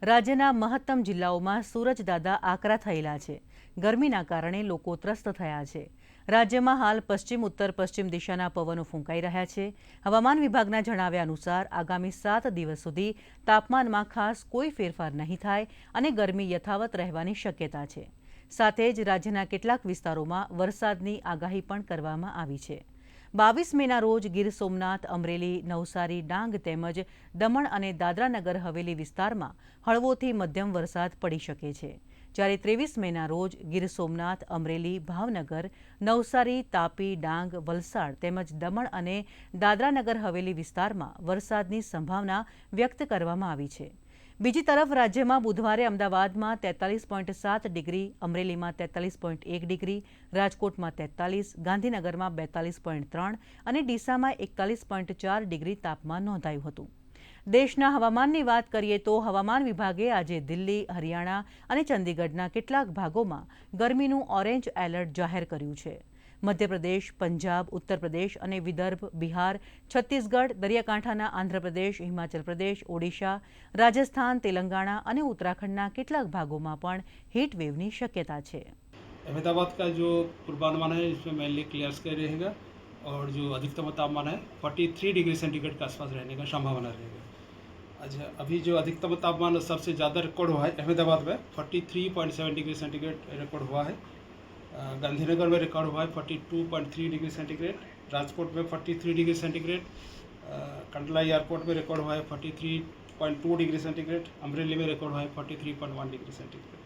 રાજ્યના મહત્તમ જિલ્લાઓમાં સૂરજદાદા આકરા થયેલા છે. ગરમીના કારણે લોકો ત્રસ્ત થયા છે. રાજ્યમાં હાલ પશ્ચિમ ઉત્તર પશ્ચિમ દિશાના પવનો ફૂંકાઈ રહ્યા છે. હવામાન વિભાગના જણાવ્યા અનુસાર આગામી 7 દિવસ સુધી તાપમાનમાં ખાસ કોઈ ફેરફાર નહીં થાય અને ગરમી યથાવત રહેવાની શક્યતા છે. સાથે જ રાજ્યના કેટલાક વિસ્તારોમાં વરસાદની આગાહી પણ કરવામાં આવી છે. 22 મેના રોજ ગીર સોમનાથ, અમરેલી, નવસારી, ડાંગ તેમજ દમણ અને દાદરાનગર હવેલી વિસ્તારમાં હળવોથી મધ્યમ વરસાદ પડી શકે છે. જ્યારે 23 મેના રોજ ગીર સોમનાથ, અમરેલી, ભાવનગર, નવસારી, તાપી, ડાંગ, વલસાડ તેમજ દમણ અને દાદરાનગર હવેલી વિસ્તારમાં વરસાદની સંભાવના વ્યક્ત કરવામાં આવી છે. બીજી તરફ રાજ્યમાં બુધવારે અમદાવાદમાં 43.7 ડિગ્રી, અમરેલીમાં 43.1 ડિગ્રી, રાજકોટમાં 43, ગાંધીનગરમાં 42.3 અને ડીસામાં 41.4 ડિગ્રી તાપમાન નોંધાયું હતું. દેશના હવામાનની વાત કરીએ તો હવામાન વિભાગે આજે દિલ્હી, હરિયાણા અને ચંદીગઢના કેટલાક ભાગોમાં ગરમીનું ઓરેન્જ એલર્ટ જાહેર કર્યું છે. મધ્યપ્રદેશ, પંજાબ, ઉત્તર પ્રદેશ અને વિદર્ભ, બિહાર, છત્તીસગઢ, દરિયાકાંઠાના આંધ્રપ્રદેશ, હિમાચલ પ્રદેશ, ઓડિશા, રાજસ્થાન, તેલંગાણા અને ઉત્તરાખંડના કેટલાક ભાગોમાં પણ હીટવેવની શક્યતા છે. अहमदाबाद का जो पूर्वानुमान है इसमें मेनली क्लियर स्काई रहेगा और जो अधिकतम तापमान है 43 डिग्री सेंटीग्रेड के आसपास रहने का संभावना रहेगा. अच्छा, अभी जो अधिकतम तापमान सबसे ज़्यादा रिकॉर्ड हुआ है अहमदाबाद में 43.7 डिग्री सेंटीग्रेड रिकॉर्ड हुआ है. गांधीनगर में रिकॉर्ड हुआ है 42.3 डिग्री सेंटीग्रेड, राजकोट में 43 डिग्री सेंटीग्रेड, कंडला एयरपोर्ट में रिकॉर्ड हुआ है 43.2 डिग्री सेंटीग्रेड, अमरेली में रिकॉर्ड हुआ है 43.1 डिग्री सेंटीग्रेड.